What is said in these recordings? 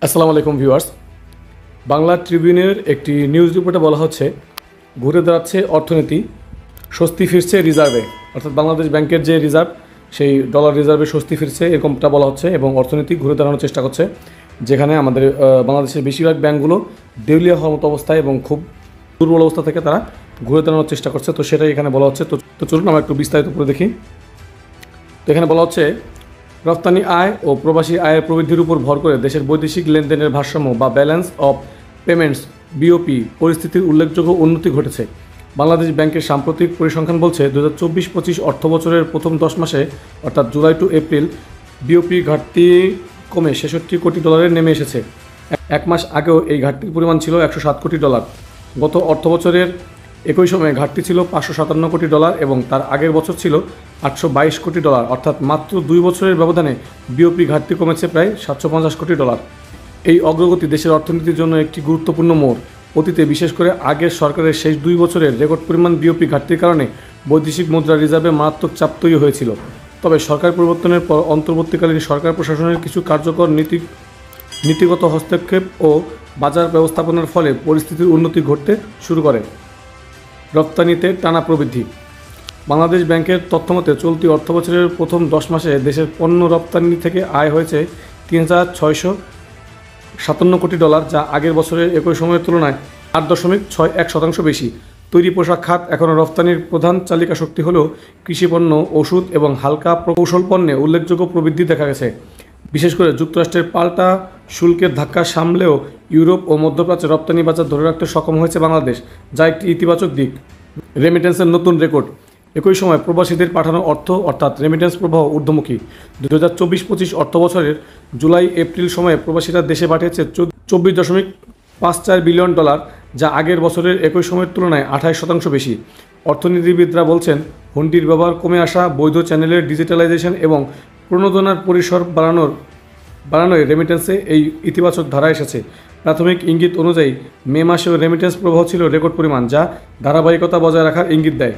আসসালামু আলাইকুম ভিউয়ার্স। বাংলা ট্রিবিউনের একটি নিউজ রিপোর্টে বলা হচ্ছে ঘুরে দাঁড়াচ্ছে অর্থনীতি, স্বস্তি ফিরছে রিজার্ভে। অর্থাৎ বাংলাদেশ ব্যাংকের যে রিজার্ভ, সেই ডলার রিজার্ভে স্বস্তি ফিরছে এরকমটা বলা হচ্ছে এবং অর্থনীতি ঘুরে দাঁড়ানোর চেষ্টা করছে, যেখানে আমাদের বাংলাদেশের বেশিরভাগ ব্যাংকগুলো দেউলিয়া হওয়ার মতো অবস্থায় এবং খুব দুর্বল অবস্থা থেকে তারা ঘুরে দাঁড়ানোর চেষ্টা করছে। তো সেটাই এখানে বলা হচ্ছে। তো চলুন আমরা একটু বিস্তারিত করে দেখি। তো এখানে বলা হচ্ছে রপ্তানি আয় ও প্রবাসী আয়ের প্রবৃদ্ধির উপর ভর করে দেশের বৈদেশিক লেনদেনের ভারসাম্য বা ব্যালেন্স অফ পেমেন্টস বিওপি পরিস্থিতির উল্লেখযোগ্য উন্নতি ঘটেছে। বাংলাদেশ ব্যাংকের সাম্প্রতিক পরিসংখ্যান বলছে 2024-25 অর্থ বছরের প্রথম 10 মাসে অর্থাৎ জুলাই টু এপ্রিল বিওপি ঘাটতি কমে 66 কোটি ডলারে নেমে এসেছে। এক মাস আগেও এই ঘাটতির পরিমাণ ছিল 107 কোটি ডলার। গত অর্থ বছরের একই সময়ে ঘাটতি ছিল 557 কোটি ডলার এবং তার আগের বছর ছিল 822 কোটি ডলার। অর্থাৎ মাত্র 2 বছরের ব্যবধানে বিওপি ঘাটতি কমেছে প্রায় 750 কোটি ডলার। এই অগ্রগতি দেশের অর্থনীতির জন্য একটি গুরুত্বপূর্ণ মোড়। অতীতে বিশেষ করে আগের সরকারের শেষ 2 বছরের রেকর্ড পরিমাণ বিওপি ঘাটতির কারণে বৈদেশিক মুদ্রা রিজার্ভে মারাত্মক চাপ তৈরি হয়েছিল। তবে সরকার পরিবর্তনের পর অন্তর্বর্তীকালীন সরকার প্রশাসনের কিছু কার্যকর নীতিগত হস্তক্ষেপ ও বাজার ব্যবস্থাপনার ফলে পরিস্থিতির উন্নতি ঘটতে শুরু করে। রপ্তানিতে টানা প্রবৃদ্ধি। বাংলাদেশ ব্যাংকের তথ্যমতে চলতি অর্থবছরের প্রথম 10 মাসে দেশের পণ্য রপ্তানি থেকে আয় হয়েছে 3,657 কোটি ডলার, যা আগের বছরের একই সময়ের তুলনায় 8.61% বেশি। তৈরি পোশাক খাত এখনও রপ্তানির প্রধান চালিকা শক্তি হলেও কৃষিপণ্য, ওষুধ এবং হালকা প্রকৌশল পণ্যে উল্লেখযোগ্য প্রবৃদ্ধি দেখা গেছে। বিশেষ করে যুক্তরাষ্ট্রের পাল্টা শুল্কের ধাক্কা সামলেও ইউরোপ ও মধ্যপ্রাচ্যে রপ্তানি বাজার ধরে রাখতে সক্ষম হয়েছে বাংলাদেশ, যা একটি ইতিবাচক দিক। রেমিটেন্সের নতুন রেকর্ড। একই সময় প্রবাসীদের পাঠানো অর্থ অর্থাৎ রেমিটেন্স প্রবাহ ঊর্ধ্বমুখী। 2024-25 অর্থ বছরের জুলাই এপ্রিল সময়ে প্রবাসীরা দেশে পাঠিয়েছে 24.54 বিলিয়ন ডলার, যা আগের বছরের একই সময়ের তুলনায় 28% বেশি। অর্থনীতিবিদরা বলছেন হুন্ডির ব্যবহার কমে আসা, বৈধ চ্যানেলের ডিজিটালাইজেশন এবং প্রণোদনার পরিসর বাড়ানোয় রেমিটেন্সে এই ইতিবাচক ধারা এসেছে। প্রাথমিক ইঙ্গিত অনুযায়ী মে মাসেও রেমিটেন্স প্রবাহ ছিল রেকর্ড পরিমাণ, যা ধারাবাহিকতা বজায় রাখার ইঙ্গিত দেয়।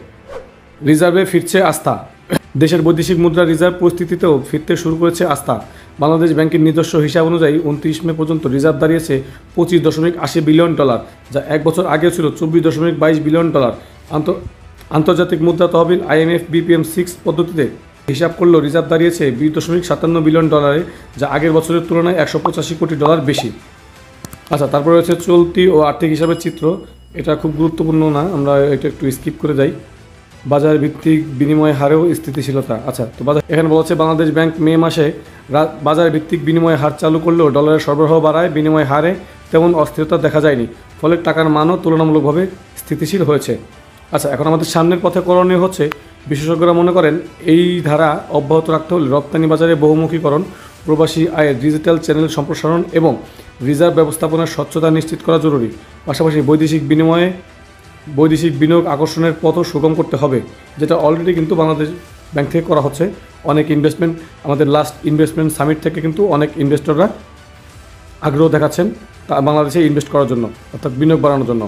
রিজার্ভে ফিরছে আস্থা। দেশের বৈদেশিক মুদ্রা রিজার্ভ পরিস্থিতিতেও ফিরতে শুরু করেছে আস্থা। বাংলাদেশ ব্যাংকের নিজস্ব হিসাব অনুযায়ী 29 মে পর্যন্ত রিজার্ভ দাঁড়িয়েছে 25.80 বিলিয়ন ডলার, যা এক বছর আগেও ছিল 24.22 বিলিয়ন ডলার। আন্তর্জাতিক মুদ্রা তহবিল IMF BPM 6 পদ্ধতিতে হিসাব করলেও রিজার্ভ দাঁড়িয়েছে 20.57 বিলিয়ন ডলারে, যা আগের বছরের তুলনায় 185 কোটি ডলার বেশি। আচ্ছা, তারপরে রয়েছে চলতি ও আর্থিক হিসাবের চিত্র। এটা খুব গুরুত্বপূর্ণ না, আমরা এটা একটু স্কিপ করে যাই। বাজার ভিত্তিক বিনিময় হারেও স্থিতিশীলতা। আচ্ছা, তো এখানে বলা হচ্ছে বাংলাদেশ ব্যাংক মে মাসে বাজার ভিত্তিক বিনিময় হার চালু করলেও ডলারের সরবরাহ বাড়ায় বিনিময় হারে তেমন অস্থিরতা দেখা যায়নি, ফলে টাকার মানও তুলনামূলকভাবে স্থিতিশীল হয়েছে। আচ্ছা, এখন আমাদের সামনের পথে করণীয় হচ্ছে, বিশেষজ্ঞরা মনে করেন এই ধারা অব্যাহত রাখতে হলে রপ্তানি বাজারে বহুমুখীকরণ, প্রবাসী আয়ের ডিজিটাল চ্যানেল সম্প্রসারণ এবং রিজার্ভ ব্যবস্থাপনার স্বচ্ছতা নিশ্চিত করা জরুরি। পাশাপাশি বৈদেশিক বিনিয়োগ আকর্ষণের পথও সুগম করতে হবে, যেটা অলরেডি কিন্তু বাংলাদেশ ব্যাংক থেকে করা হচ্ছে। অনেক ইনভেস্টমেন্ট, আমাদের লাস্ট ইনভেস্টমেন্ট সামিট থেকে কিন্তু অনেক ইনভেস্টররা আগ্রহ দেখাচ্ছেন বাংলাদেশে ইনভেস্ট করার জন্য, অর্থাৎ বিনিয়োগ বাড়ানোর জন্য।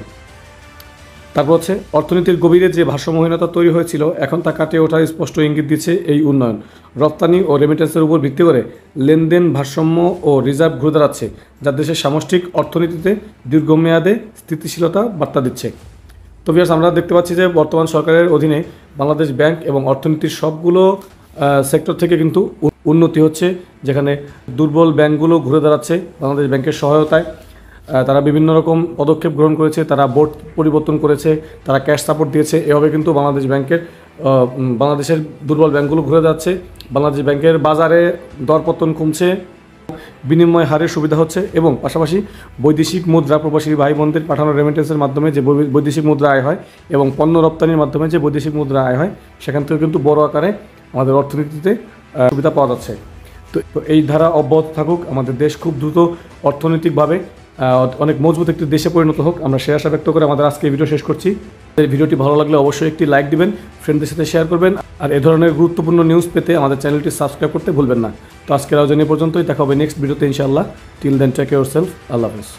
তারপর হচ্ছে অর্থনীতির গভীরে যে ভারসাম্যহীনতা তৈরি হয়েছিল, এখন তা কাটিয়ে ওঠার স্পষ্ট ইঙ্গিত দিচ্ছে এই উন্নয়ন। রপ্তানি ও রেমিটেন্সের উপর ভিত্তি করে লেনদেন ভারসাম্য ও রিজার্ভ ঘুরে দাঁড়াচ্ছে, যা দেশের সামষ্টিক অর্থনীতিতে দীর্ঘমেয়াদে স্থিতিশীলতা বার্তা দিচ্ছে। তো ভিউয়ার্স, আমরা দেখতে পাচ্ছি যে বর্তমান সরকারের অধীনে বাংলাদেশ ব্যাংক এবং অর্থনীতির সবগুলো সেক্টর থেকে কিন্তু উন্নতি হচ্ছে, যেখানে দুর্বল ব্যাংকগুলো ঘুরে দাঁড়াচ্ছে বাংলাদেশ ব্যাংকের সহায়তায়। তারা বিভিন্ন রকম পদক্ষেপ গ্রহণ করেছে, তারা বোর্ড পরিবর্তন করেছে, তারা ক্যাশ সাপোর্ট দিয়েছে। এভাবে কিন্তু বাংলাদেশের দুর্বল ব্যাংকগুলো ঘুরে যাচ্ছে। বাংলাদেশ ব্যাংকের বাজারে দরপতন কমছে, বিনিময় হারের সুবিধা হচ্ছে এবং পাশাপাশি বৈদেশিক মুদ্রা প্রবাসী ভাই বোনদের পাঠানো রেমিটেন্সের মাধ্যমে যে বৈদেশিক মুদ্রা আয় হয় এবং পণ্য রপ্তানির মাধ্যমে যে বৈদেশিক মুদ্রা আয় হয়, সেখান থেকে কিন্তু বড় আকারে আমাদের অর্থনীতিতে সুবিধা পাওয়া যাচ্ছে। তো এই ধারা অব্যাহত থাকুক, আমাদের দেশ খুব দ্রুত অর্থনৈতিকভাবে অনেক মজবুত একটি দেশে পরিণত হোক, আমরা সে আশা ব্যক্ত করে আমাদের আজকে ভিডিও শেষ করছি। এই ভিডিওটি ভালো লাগলে অবশ্যই একটি লাইক দিবেন, ফ্রেন্ডদের সাথে শেয়ার করবেন, আর এ ধরনের গুরুত্বপূর্ণ নিউজ পেতে আমাদের চ্যানেলটি সাবস্ক্রাইব করতে ভুলবেন না। তো আজকের আয়োজন এ পর্যন্তই, দেখা হবে নেক্সট ভিডিওতে ইনশাআল্লাহ। Till then take care yourself. আল্লাহ হাফেজ।